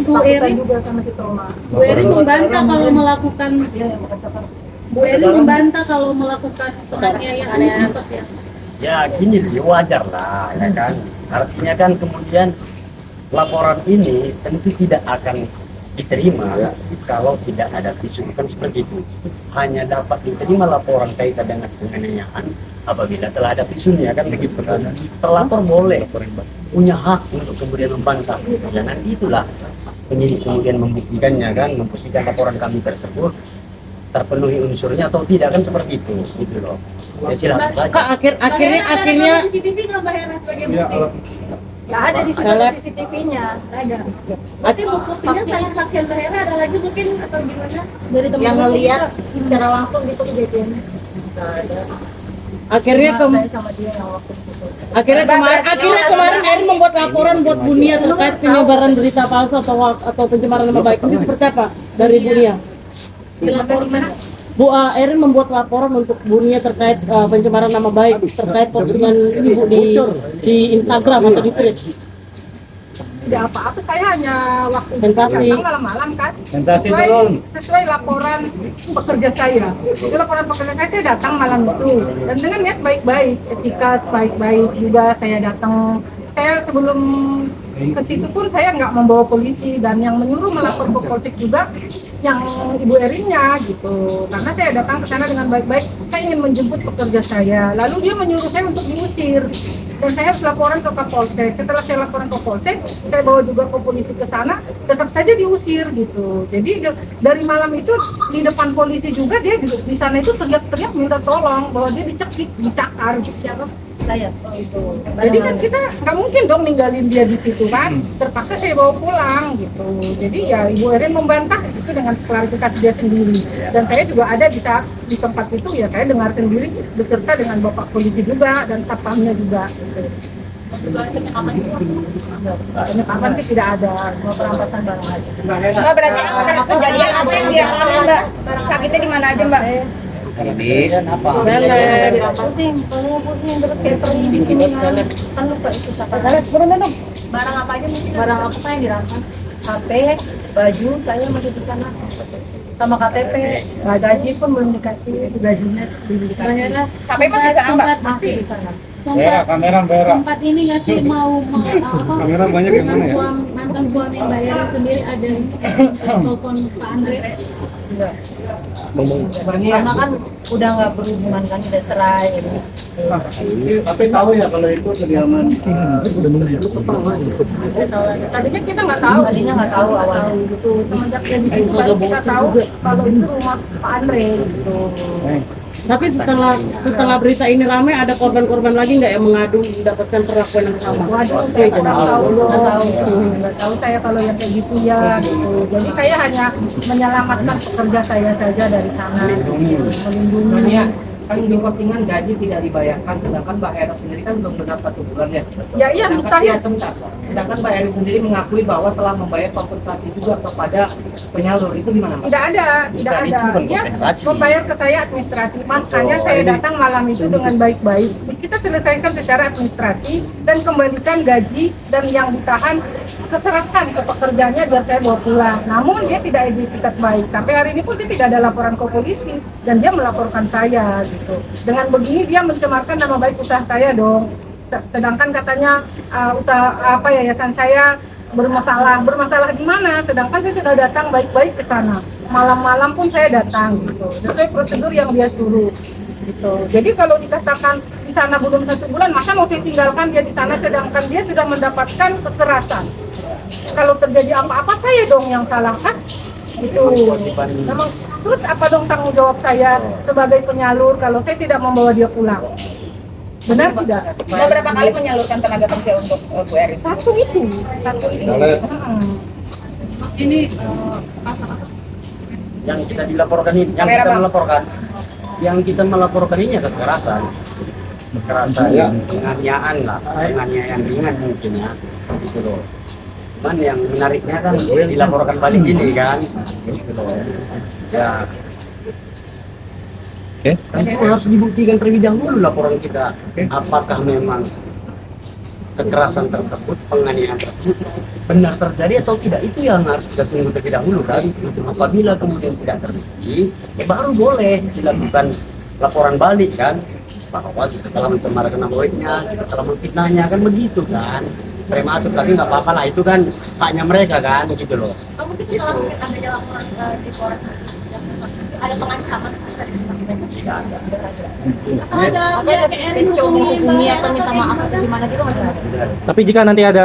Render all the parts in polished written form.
Bu Erin juga sama si Toma. Bu Erin membantah kalau melakukan Bu Erin membantah kalau melakukan penganiayaan itu ya. Ya gini wajar lah ya kan, artinya kan kemudian laporan ini tentu tidak akan diterima kalau tidak ada visum, kan seperti itu. Hanya dapat diterima laporan kaitan dengan penganiayaan apabila telah ada visumnya, kan begitu kan. Terlapor boleh punya hak untuk kemudian membantah, ya nanti itulah penyidik kemudian membuktikannya kan, membuktikan laporan kami tersebut terpenuhi unsurnya atau tidak, kan seperti itu gitu loh. Ya silakan saja. Kak, akhirnya CCTV nggak Mbak Hera sebagai Iya, bukti? Nggak ada di situ CCTV-nya. Ada. Berarti buktinya selain saksian Mbak Hera ada lagi mungkin atau gimana? Dari teman Yang ngelihat secara langsung gitu kejadiannya. Nggak ada. akhirnya Sama dia yang waktu itu. akhirnya kemarin Erin membuat laporan buat Bunia terkait penyebaran berita palsu atau pencemaran nama baik. Ini seperti apa dari Bunia? Bu Erin membuat laporan untuk Bunia terkait pencemaran nama baik, terkait postingan ibu di Instagram atau di Twitter. Tidak apa-apa, saya hanya waktu Sensasi. datang malam-malam kan. Sensasi turun. Sesuai laporan pekerja saya. Itu laporan pekerja saya datang malam itu. Dan dengan niat baik-baik, etika baik-baik juga saya datang. Saya sebelum ke situ pun saya nggak membawa polisi, dan yang menyuruh melapor ke polsek juga yang Ibu Erinnya gitu. Karena saya datang ke sana dengan baik-baik, saya ingin menjemput pekerja saya. Lalu dia menyuruh saya untuk diusir. Dan saya harus laporan ke Kapolsek. Setelah saya laporan ke Polsek, saya bawa juga ke polisi ke sana, tetap saja diusir gitu. Jadi dari malam itu di depan polisi juga dia di sana itu teriak-teriak minta tolong bahwa dia dicekik, dicakar gitu. Siapa? Saya. Itu. Jadi kan kita nggak mungkin dong ninggalin dia di situ kan. Terpaksa saya bawa pulang gitu. Jadi ya Ibu Erin membantah itu dengan klarifikasi dia sendiri. Dan saya juga ada di saat di tempat itu, ya saya dengar sendiri beserta dengan Bapak polisi juga dan satpamnya juga. Gitu. Penyekapan sih tidak ada, cuma perampasan barang aja. Mbak, berarti kejadian apa yang dialami Mbak? Sakitnya di mana aja Mbak? Kemudian apa? Pusing terus kayak perlindungan. Kan lupa itu Barang apa aja mungkin? barang apa yang dirampas? HP, baju, saya masih di sana. Sama KTP, gaji pun belum dikasih, gajinya belum dikasih. HP masih di sana Mbak? Masih di sana. Sempat ini nggak sih mau Kamera banyak yang dengan mana ya? mantan suami Mbak Erin sendiri ada telepon Pak Andre. Karena kan udah nggak berhubungan kan, udah cerai. Tapi tahu ya kalau itu kediaman. Tadinya kita nggak tahu, awalnya gitu. Semenjak jadi itu baru kita tahu kalau itu rumah Pak Andre gitu. Tapi setelah berita ini ramai, ada korban-korban lagi nggak yang mengadu mendapatkan perlakuan yang sama? Waduh, saya nggak tahu saya kalau yang kayak gitu ya gitu. Jadi saya hanya menyelamatkan pekerja saya saja dari sana, melindungi. Kan di postingan gaji tidak dibayarkan, sedangkan Mbak Erin sendiri kan belum genap 1 bulan ya. Ya iya, mustahil. Ya, sebentar. Sedangkan Mbak Erin sendiri mengakui bahwa telah membayar kompensasi juga kepada penyalur. Itu gimana Mbak? Tidak ada. Dia membayar ke saya administrasi. Makanya saya datang malam itu dengan baik-baik. Kita selesaikan secara administrasi dan kembalikan gaji dan yang ditahan keserahkan ke pekerjanya biar saya bawa pulang. Namun dia tidak etikat baik. Sampai hari ini pun sih tidak ada laporan ke polisi dan dia melaporkan saya gitu. Dengan begini dia mencemarkan nama baik usaha saya dong. Sedangkan katanya usaha yayasan saya bermasalah gimana? Sedangkan saya sudah datang baik-baik ke sana. Malam-malam pun saya datang gitu. Sesuai prosedur yang dia suruh gitu. Jadi kalau dikatakan di sana belum 1 bulan, masa mau saya tinggalkan dia di sana sedangkan dia sudah mendapatkan kekerasan. Kalau terjadi apa-apa saya dong yang salah kan? Itu. Memang terus apa dong tanggung jawab saya sebagai penyalur kalau saya tidak membawa dia pulang? Benar tidak? Mbak berapa kali menyalurkan tenaga kerja untuk Bu Erin? Satu itu. Ini Yang kita dilaporkan ini, yang kita melaporkan ini kekerasan penganiayaan lah, penganiayaan ringan mungkin ya, gitu loh. Cuman yang menariknya kan dilaporkan balik ini kan, gitu loh. Ya. Kan itu harus dibuktikan terlebih dahulu laporan kita, apakah memang kekerasan tersebut, penganiayaan tersebut benar terjadi atau tidak, itu yang harus kita tunggu terlebih dahulu kan. Apabila kemudian tidak terjadi, ya baru boleh dilakukan laporan balik kan, bahwa kita telah mencemarkan nama baiknya, kita telah memfitnahnya kan, begitu kan. Prematur, tapi nggak apa-apa lah, itu kan haknya mereka kan, gitu loh. Mungkin setelah mungkin adanya laporan di Polres ada pengancaman Tidak ada. ada kayak coba menghubungi atau minta maaf atau gimana gitu nggak ada? Tapi jika nanti ada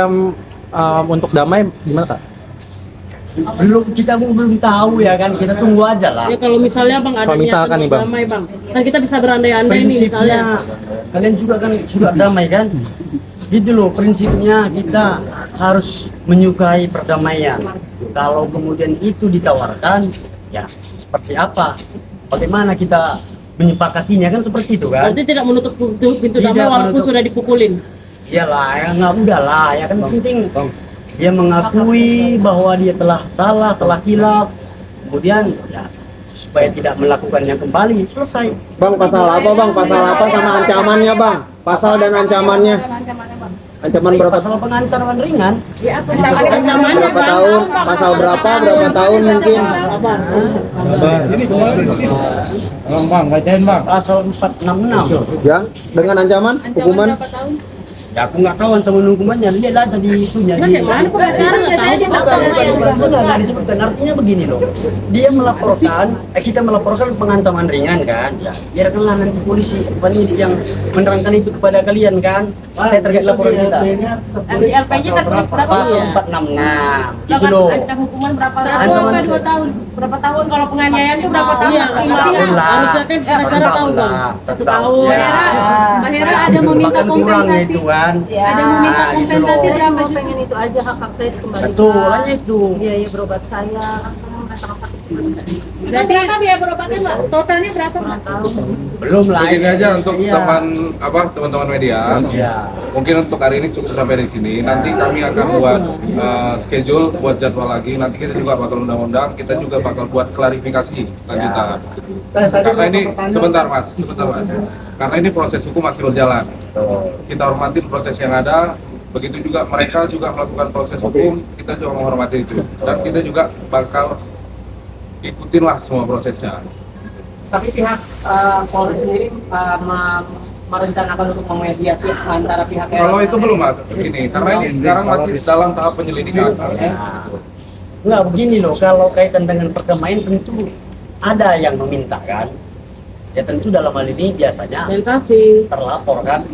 untuk damai gimana Kak? Kita belum tahu ya kan, kita tunggu aja lah. Ya kalau misalnya bang ada Kalau misalkan niatan nih, Bang. damai bang, kan kita bisa berandai-andai nih misalnya. Prinsipnya kalian juga kan sudah damai kan, gitu loh. Prinsipnya kita harus menyukai perdamaian. Kalau kemudian itu ditawarkan, ya seperti apa, bagaimana kita menyepakatinya kan, seperti itu kan. Berarti tidak menutup pintu Tidak damai walaupun menutup. sudah dipukulin. Iyalah, ya nggak udah lah, ya kan penting dia mengakui bahwa dia telah salah, telah hilaf, kemudian ya supaya tidak melakukannya kembali, selesai. Bang, pasal apa Bang? Pasal apa sama ancamannya Bang? Pasal dan ancamannya? Ancaman berapa? Pasal pengancaman ringan. Ancamannya Berapa bang, tahun? Pasal berapa tahun mungkin? Pasal 466. Ya, dengan ancaman hukuman? berapa tahun? Ya aku nggak tahu ancaman hukumannya, dia lah tadi itunya. Kayak mana pengacara nggak tahu. Nggak disebutkan. Artinya begini loh, dia melaporkan, kita melaporkan pengancaman ringan kan, ya biarkanlah nanti polisi penyidik yang menerangkan itu kepada kalian kan, terkait laporan kita. LP-nya tertulis berapa? Pasal 466, gitu loh. Ancam hukuman berapa? 1 sampai 2 tahun. Berapa tahun kalau penganiayaan itu berapa tahun? Iya, Tahun lah. harusnya kan pengacara tahu bang. Satu tahun. Ya. Mbak Hera ada meminta Bahkan kurang kompensasi. itu kan. Ada meminta Nah, gitu kompensasi loh. berapa juta? pengen itu aja hak saya dikembalikan. Betul, hanya itu. Biaya berobat saya. Berarti biaya berobatnya Mbak, totalnya berapa Mbak? Belum lah. Begini aja untuk Iya. teman-teman media. Iya. Mungkin untuk hari ini cukup sampai di sini. Nanti kami akan buat schedule, buat jadwal lagi. Nanti kita juga bakal undang-undang. Kita juga bakal buat klarifikasi lanjutan. Karena ini sebentar mas. Karena ini proses hukum masih berjalan. Kita hormati proses yang ada. Begitu juga mereka juga melakukan proses hukum. Kita juga menghormati itu. Dan kita juga bakal ikutin lah semua prosesnya. Tapi pihak Polres sendiri merencanakan untuk memediasi antara pihak Kalau itu belum mas, begini, karena ini sekarang masih dalam tahap penyelidikan. Nggak begini loh, kalau kaitan dengan perdamaian tentu ada yang meminta kan. Ya tentu dalam hal ini biasanya Sensasi. terlapor kan.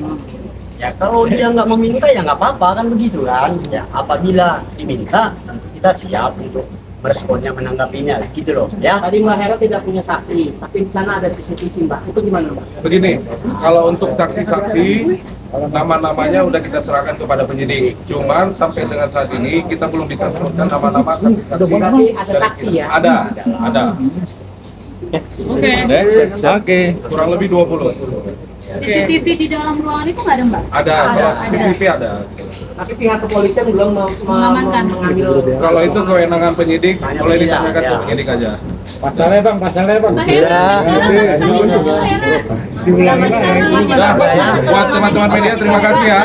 Ya kalau dia nggak meminta ya nggak apa-apa kan, begitu kan. Ya apabila diminta tentu kita siap untuk meresponnya, menanggapinya gitu loh ya. Tadi Mbak Hera tidak punya saksi, tapi di sana ada CCTV Mbak. Itu gimana Mbak? Begini, kalau untuk saksi-saksi, nama-namanya udah kita serahkan kepada penyidik. Cuman sampai dengan saat ini kita belum bisa sebutkan nama-nama saksi-saksi. Berarti ada saksi ya? Ada. Oke. Kurang lebih 20. CCTV di dalam ruangan itu nggak ada Mbak? Ada, kalau CCTV ada. Tapi pihak kepolisian belum Mengamankan. mengambil. Kalau itu kewenangan penyidik, boleh ditanyakan ke penyidik aja. Pasalnya Bang. Mbak Hera, Nah, buat teman-teman media terima kasih ya.